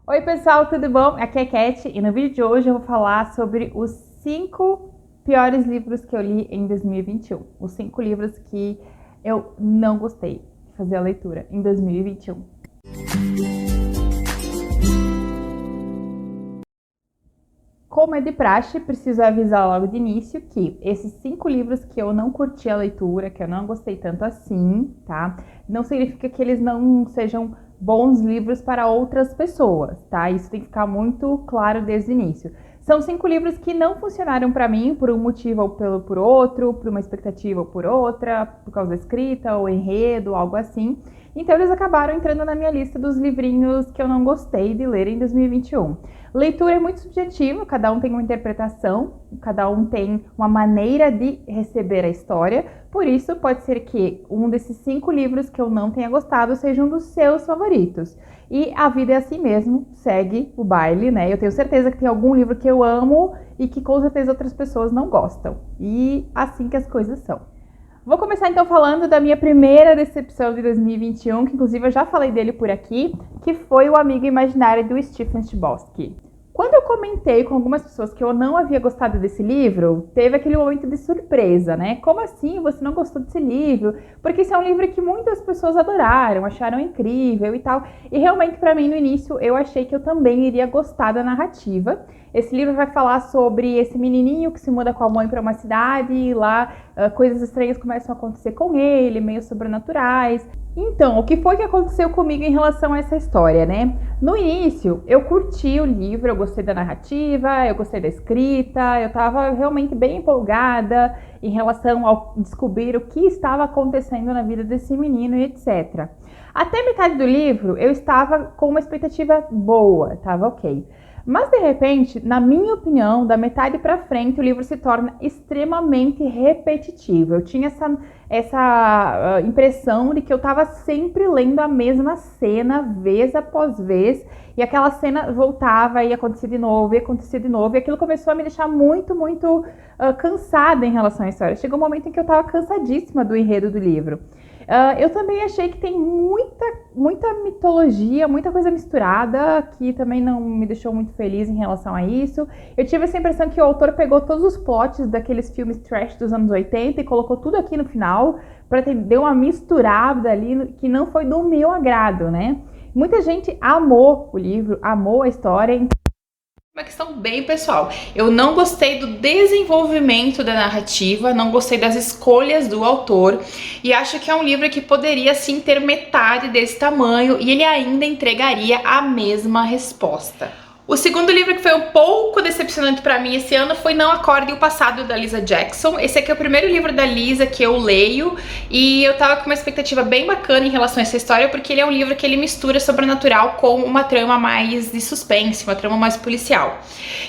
Oi pessoal, tudo bom? Aqui é a Cat e no vídeo de hoje eu vou falar sobre os 5 piores livros que eu li em 2021. Os 5 livros que eu não gostei de fazer a leitura em 2021. Como é de praxe, preciso avisar logo de início que esses 5 livros que eu não curti a leitura, que eu não gostei tanto assim, tá? Não significa que eles não sejam bons livros para outras pessoas, tá? Isso tem que ficar muito claro desde o início. São 5 livros que não funcionaram para mim por um motivo ou por outro, por uma expectativa ou por outra, por causa da escrita ou enredo, algo assim. Então eles acabaram entrando na minha lista dos livrinhos que eu não gostei de ler em 2021. Leitura é muito subjetivo, cada um tem uma interpretação, cada um tem uma maneira de receber a história, por isso pode ser que um desses 5 livros que eu não tenha gostado seja um dos seus favoritos. E a vida é assim mesmo, segue o baile, né? Eu tenho certeza que tem algum livro que eu amo e que com certeza outras pessoas não gostam. E assim que as coisas são. Vou começar então falando da minha primeira decepção de 2021, que inclusive eu já falei dele por aqui, que foi O Amigo Imaginário do Stephen Chbosky. Quando eu comentei com algumas pessoas que eu não havia gostado desse livro, teve aquele momento de surpresa, né? Como assim você não gostou desse livro? Porque esse é um livro que muitas pessoas adoraram, acharam incrível e tal. E realmente para mim no início eu achei que eu também iria gostar da narrativa. Esse livro vai falar sobre esse menininho que se muda com a mãe para uma cidade e lá coisas estranhas começam a acontecer com ele, meio sobrenaturais. Então, o que foi que aconteceu comigo em relação a essa história, né? No início, eu curti o livro, eu gostei da narrativa, eu gostei da escrita, eu estava realmente bem empolgada em relação ao descobrir o que estava acontecendo na vida desse menino e etc. Até metade do livro, eu estava com uma expectativa boa, estava ok. Mas de repente, na minha opinião, da metade para frente, o livro se torna extremamente repetitivo. Eu tinha essa impressão de que eu estava sempre lendo a mesma cena, vez após vez, e aquela cena voltava e acontecia de novo, e acontecia de novo, e aquilo começou a me deixar muito cansada em relação à história. Chegou um momento em que eu estava cansadíssima do enredo do livro. Eu também achei que tem muita mitologia, muita coisa misturada, que também não me deixou muito feliz em relação a isso. Eu tive essa impressão que o autor pegou todos os plots daqueles filmes trash dos anos 80 e colocou tudo aqui no final, para ter uma misturada ali que não foi do meu agrado, né? Muita gente amou o livro, amou a história. Uma questão bem pessoal. Eu não gostei do desenvolvimento da narrativa, não gostei das escolhas do autor e acho que é um livro que poderia sim ter metade desse tamanho e ele ainda entregaria a mesma resposta. O segundo livro que foi um pouco decepcionante pra mim esse ano foi Não Acorde o Passado, da Lisa Jackson. Esse aqui é o primeiro livro da Lisa que eu leio e eu tava com uma expectativa bem bacana em relação a essa história, porque ele é um livro que ele mistura sobrenatural com uma trama mais de suspense, uma trama mais policial.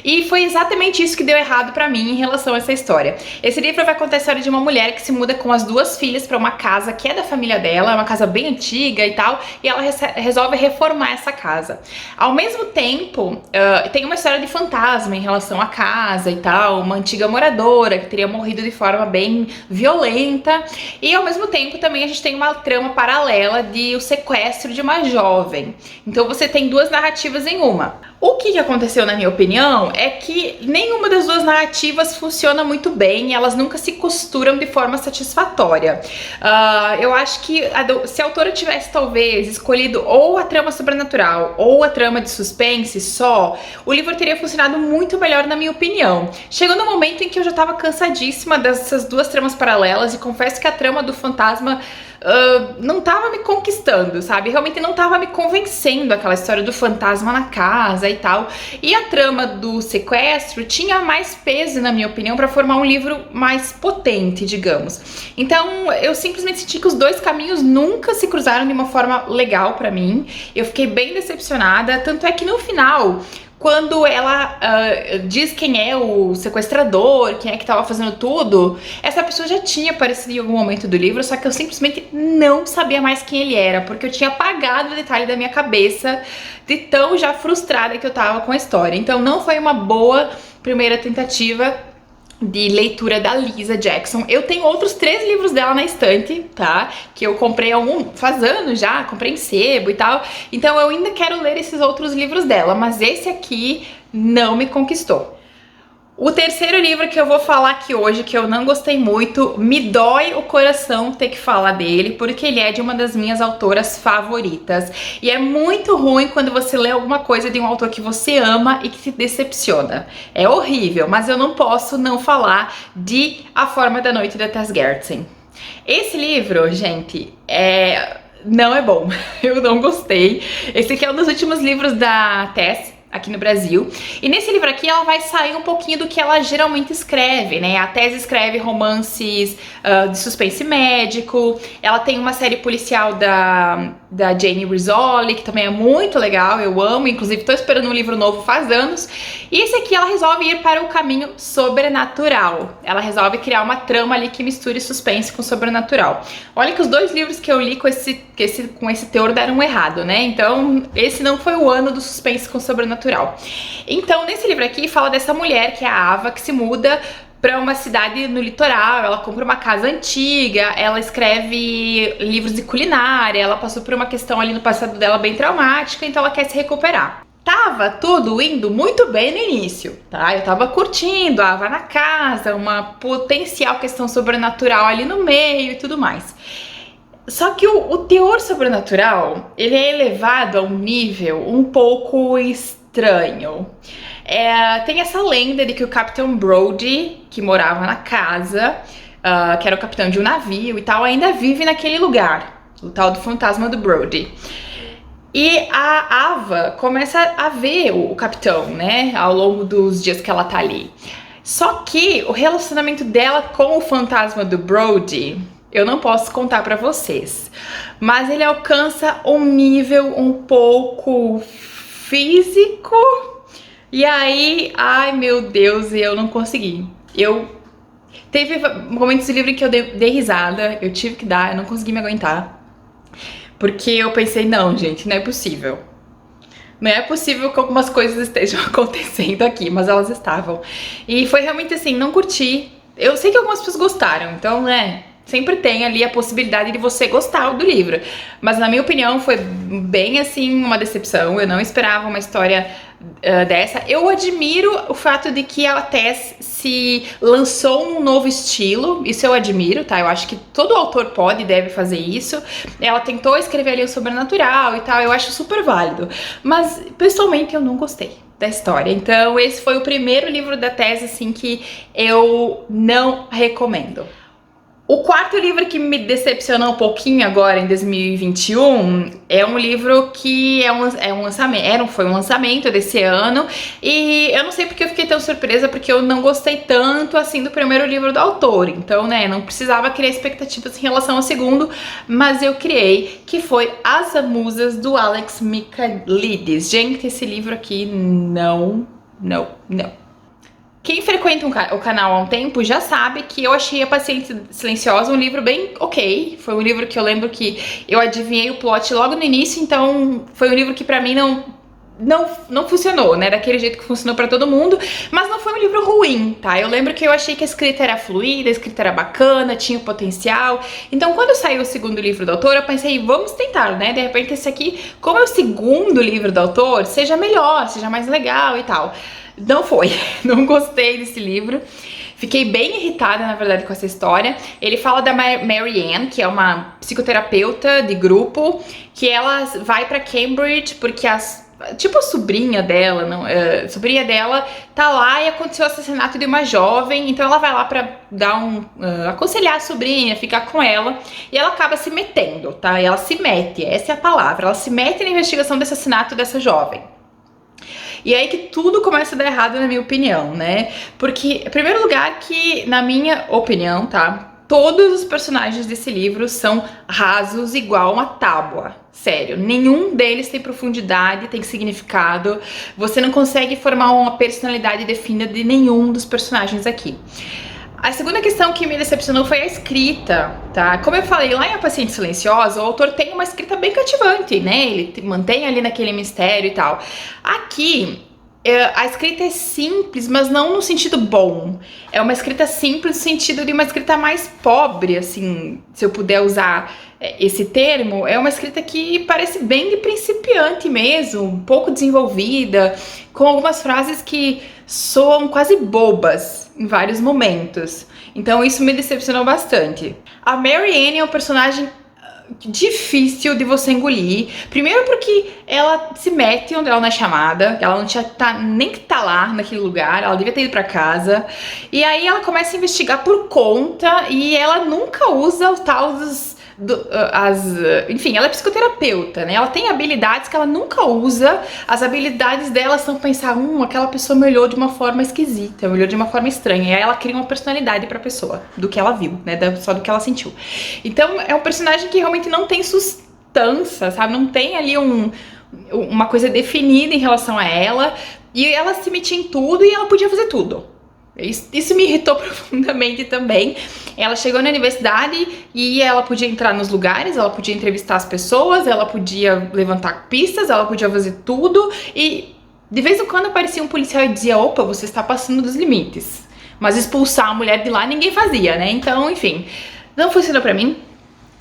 E foi exatamente isso que deu errado pra mim em relação a essa história. Esse livro vai contar a história de uma mulher que se muda com as 2 filhas pra uma casa que é da família dela, é uma casa bem antiga e tal, e ela resolve reformar essa casa. Ao mesmo tempo, tem uma história de fantasma em relação à casa e tal, uma antiga moradora que teria morrido de forma bem violenta, e ao mesmo tempo também a gente tem uma trama paralela de o sequestro de uma jovem. Então você tem 2 narrativas em uma. O que aconteceu, na minha opinião, é que nenhuma das 2 narrativas funciona muito bem e elas nunca se costuram de forma satisfatória. Eu acho que se a autora tivesse talvez escolhido ou a trama sobrenatural ou a trama de suspense só, o livro teria funcionado muito melhor, na minha opinião. Chegou no momento em que eu já estava cansadíssima dessas 2 tramas paralelas e confesso que a trama do fantasma não tava me conquistando, sabe? Realmente não tava me convencendo, aquela história do fantasma na casa e tal. E a trama do sequestro tinha mais peso, na minha opinião, para formar um livro mais potente, digamos. Então eu simplesmente senti que os 2 caminhos nunca se cruzaram de uma forma legal para mim. Eu fiquei bem decepcionada, tanto é que no final, quando ela diz quem é o sequestrador, quem é que estava fazendo tudo, essa pessoa já tinha aparecido em algum momento do livro, só que eu simplesmente não sabia mais quem ele era, porque eu tinha apagado o detalhe da minha cabeça de tão já frustrada que eu tava com a história. Então não foi uma boa primeira tentativa de leitura da Lisa Jackson. Eu tenho outros 3 livros dela na estante, tá? Que eu comprei faz anos já, comprei em sebo e tal. Então eu ainda quero ler esses outros livros dela, mas esse aqui não me conquistou. O terceiro livro que eu vou falar aqui hoje, que eu não gostei muito, me dói o coração ter que falar dele, porque ele é de uma das minhas autoras favoritas. E é muito ruim quando você lê alguma coisa de um autor que você ama e que te decepciona. É horrível, mas eu não posso não falar de A Forma da Noite, da Tess Gerritsen. Esse livro, gente, não é bom. Eu não gostei. Esse aqui é um dos últimos livros da Tess aqui no Brasil. E nesse livro aqui ela vai sair um pouquinho do que ela geralmente escreve, né? A Tess escreve romances de suspense médico, ela tem uma série policial da Jane Rizzoli, que também é muito legal, eu amo, inclusive tô esperando um livro novo faz anos. E esse aqui ela resolve ir para o caminho sobrenatural. Ela resolve criar uma trama ali que misture suspense com sobrenatural. Olha que os 2 livros que eu li com esse teor deram errado, né? Então esse não foi o ano do suspense com sobrenatural. Então, nesse livro aqui, fala dessa mulher, que é a Ava, que se muda para uma cidade no litoral, ela compra uma casa antiga, ela escreve livros de culinária, ela passou por uma questão ali no passado dela bem traumática, então ela quer se recuperar. Tava tudo indo muito bem no início, tá? Eu tava curtindo a Ava na casa, uma potencial questão sobrenatural ali no meio e tudo mais. Só que o teor sobrenatural, ele é elevado a um nível um pouco estranho. Tem essa lenda de que o Capitão Brody, que morava na casa, que era o capitão de um navio e tal, ainda vive naquele lugar, o tal do fantasma do Brody. E a Ava começa a ver o capitão, né, ao longo dos dias que ela tá ali. Só que o relacionamento dela com o fantasma do Brody, eu não posso contar pra vocês, mas ele alcança um nível um pouco físico. E aí, ai meu Deus, eu não consegui. Teve momentos do livro em que eu dei risada, eu tive que dar, eu não consegui me aguentar. Porque eu pensei, não, gente, não é possível. Não é possível que algumas coisas estejam acontecendo aqui, mas elas estavam. E foi realmente assim, não curti. Eu sei que algumas pessoas gostaram, então, né, sempre tem ali a possibilidade de você gostar do livro. Mas na minha opinião foi bem assim uma decepção. Eu não esperava uma história dessa. Eu admiro o fato de que a Tess se lançou um novo estilo. Isso eu admiro, tá? Eu acho que todo autor pode e deve fazer isso. Ela tentou escrever ali o sobrenatural e tal. Eu acho super válido. Mas pessoalmente eu não gostei da história. Então esse foi o primeiro livro da Tess assim que eu não recomendo. O quarto livro que me decepcionou um pouquinho agora em 2021 é um livro que foi um lançamento desse ano, e eu não sei porque eu fiquei tão surpresa, porque eu não gostei tanto assim do primeiro livro do autor, então, né, não precisava criar expectativas em relação ao segundo, mas eu criei, que foi As Musas, do Alex Michaelides. Gente, esse livro aqui não. Quem frequenta o canal há um tempo já sabe que eu achei A Paciente Silenciosa um livro bem ok. Foi um livro que eu lembro que eu adivinhei o plot logo no início, então foi um livro que pra mim não funcionou, né? Daquele jeito que funcionou pra todo mundo, mas não foi um livro ruim, tá? Eu lembro que eu achei que a escrita era fluida, a escrita era bacana, tinha o potencial. Então, quando saiu o segundo livro do autor, eu pensei, vamos tentar, né? De repente, esse aqui, como é o segundo livro do autor, seja melhor, seja mais legal e tal. Não foi, não gostei desse livro. Fiquei bem irritada, na verdade, com essa história. Ele fala da Mary Ann, que é uma psicoterapeuta de grupo, que ela vai pra Cambridge porque a sobrinha dela, sobrinha dela tá lá e aconteceu o assassinato de uma jovem, então ela vai lá pra dar aconselhar a sobrinha, ficar com ela, e ela acaba se metendo, tá? E ela se mete, essa é a palavra, ela se mete na investigação do assassinato dessa jovem. E aí que tudo começa a dar errado, na minha opinião, né? Porque, em primeiro lugar, que, na minha opinião, tá? Todos os personagens desse livro são rasos igual uma tábua. Sério, nenhum deles tem profundidade, tem significado. Você não consegue formar uma personalidade definida de nenhum dos personagens aqui. A segunda questão que me decepcionou foi a escrita, tá? Como eu falei, lá em A Paciente Silenciosa, o autor tem uma escrita bem cativante, né? Ele mantém ali naquele mistério e tal. Aqui, A escrita é simples, mas não no sentido bom. É uma escrita simples no sentido de uma escrita mais pobre, assim, se eu puder usar esse termo. É uma escrita que parece bem de principiante mesmo, um pouco desenvolvida, com algumas frases que soam quase bobas em vários momentos. Então isso me decepcionou bastante. A Mary Ann é um personagem difícil de você engolir. Primeiro porque ela se mete onde ela não é chamada, ela não tinha nem que tá lá naquele lugar, ela devia ter ido pra casa. E aí ela começa a investigar por conta e ela nunca usa o tal dos enfim, ela é psicoterapeuta, né? Ela tem habilidades que ela nunca usa. As habilidades dela são pensar, aquela pessoa me olhou de uma forma esquisita, me olhou de uma forma estranha. E aí ela cria uma personalidade pra pessoa, do que ela viu, né? Só do que ela sentiu. Então é um personagem que realmente não tem sustância, sabe? Não tem ali uma coisa definida em relação a ela. E ela se metia em tudo e ela podia fazer tudo. Isso me irritou profundamente também. Ela chegou na universidade e ela podia entrar nos lugares, ela podia entrevistar as pessoas, ela podia levantar pistas, ela podia fazer tudo. E de vez em quando aparecia um policial e dizia, opa, você está passando dos limites. Mas expulsar a mulher de lá ninguém fazia, né? Então, enfim, não funcionou pra mim.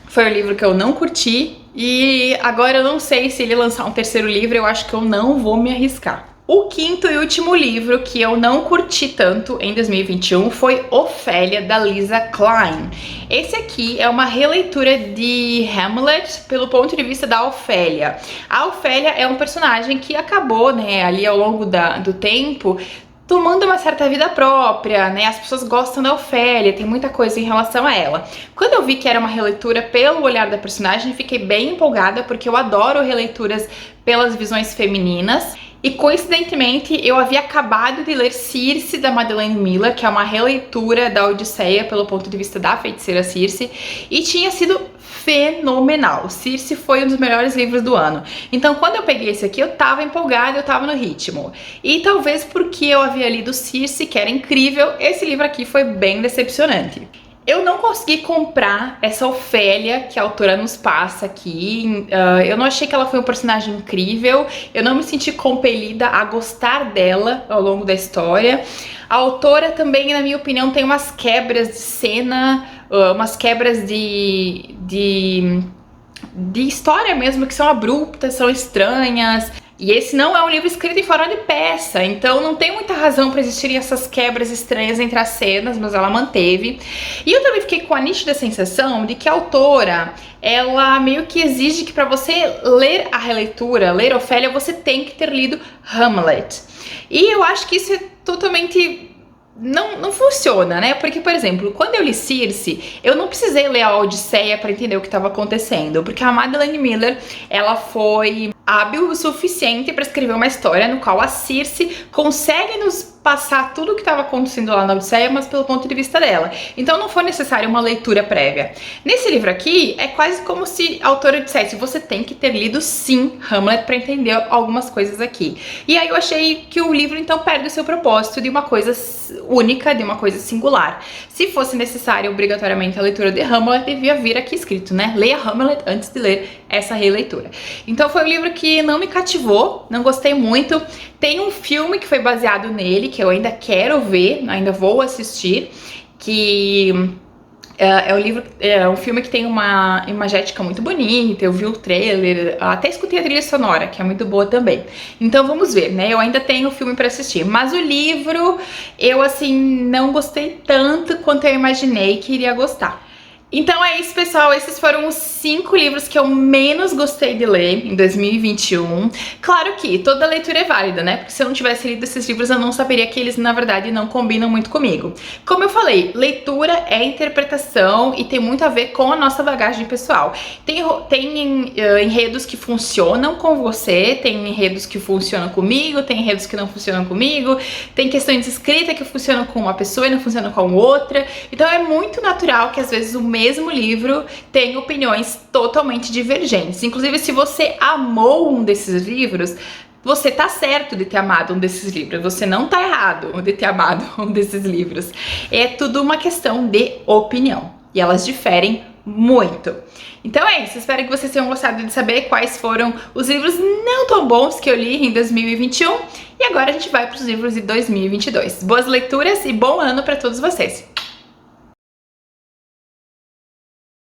Foi um livro que eu não curti. E agora eu não sei se ele lançar um terceiro livro, eu acho que eu não vou me arriscar. O quinto e último livro que eu não curti tanto em 2021 foi Ofélia, da Lisa Klein. Esse aqui é uma releitura de Hamlet pelo ponto de vista da Ofélia. A Ofélia é um personagem que acabou, né, ali ao longo do tempo, tomando uma certa vida própria, né? As pessoas gostam da Ofélia, tem muita coisa em relação a ela. Quando eu vi que era uma releitura pelo olhar da personagem, fiquei bem empolgada, porque eu adoro releituras pelas visões femininas. E coincidentemente, eu havia acabado de ler Circe, da Madeline Miller, que é uma releitura da Odisseia pelo ponto de vista da feiticeira Circe, e tinha sido fenomenal. Circe foi um dos melhores livros do ano. Então, quando eu peguei esse aqui, eu tava empolgada, eu tava no ritmo. E talvez porque eu havia lido Circe, que era incrível, esse livro aqui foi bem decepcionante. Eu não consegui comprar essa Ofélia que a autora nos passa aqui. Eu não achei que ela foi um personagem incrível. Eu não me senti compelida a gostar dela ao longo da história. A autora também, na minha opinião, tem umas quebras de cena, umas quebras de história mesmo, que são abruptas, são estranhas. E esse não é um livro escrito em forma de peça, então não tem muita razão para existirem essas quebras estranhas entre as cenas, mas ela manteve. E eu também fiquei com a nítida sensação de que a autora, ela meio que exige que para você ler a releitura, ler Ofélia, você tem que ter lido Hamlet. E eu acho que isso é totalmente... Não funciona, né? Porque, por exemplo, quando eu li Circe, eu não precisei ler a Odisseia para entender o que estava acontecendo, porque a Madeline Miller, ela foi hábil o suficiente para escrever uma história no qual a Circe consegue nos passar tudo o que estava acontecendo lá na Odisseia, mas pelo ponto de vista dela. Então não foi necessária uma leitura prévia. Nesse livro aqui, é quase como se a autora dissesse, você tem que ter lido sim Hamlet para entender algumas coisas aqui. E aí eu achei que o livro então perde o seu propósito de uma coisa única, de uma coisa singular. Se fosse necessária obrigatoriamente a leitura de Hamlet, devia vir aqui escrito, né? Leia Hamlet antes de ler essa releitura. Então foi um livro que não me cativou, não gostei muito. Tem um filme que foi baseado nele, que eu ainda quero ver, ainda vou assistir, que é um filme que tem uma imagética muito bonita, eu vi o trailer, até escutei a trilha sonora, que é muito boa também. Então vamos ver, né? Eu ainda tenho o filme para assistir, mas o livro, eu assim, não gostei tanto quanto eu imaginei que iria gostar. Então é isso, pessoal, esses foram os 5 livros que eu menos gostei de ler em 2021. Claro que toda leitura é válida, né? Porque se eu não tivesse lido esses livros, eu não saberia que eles, na verdade, não combinam muito comigo. Como eu falei, leitura é interpretação e tem muito a ver com a nossa bagagem pessoal. Tem enredos que funcionam com você, tem enredos que funcionam comigo, tem enredos que não funcionam comigo, tem questões de escrita que funcionam com uma pessoa e não funcionam com outra. Então é muito natural que às vezes o mesmo livro tem opiniões totalmente divergentes. Inclusive, se você amou um desses livros, você tá certo de ter amado um desses livros, você não tá errado de ter amado um desses livros. É tudo uma questão de opinião e elas diferem muito. Então é isso, espero que vocês tenham gostado de saber quais foram os livros não tão bons que eu li em 2021 e agora a gente vai para os livros de 2022. Boas leituras e bom ano para todos vocês!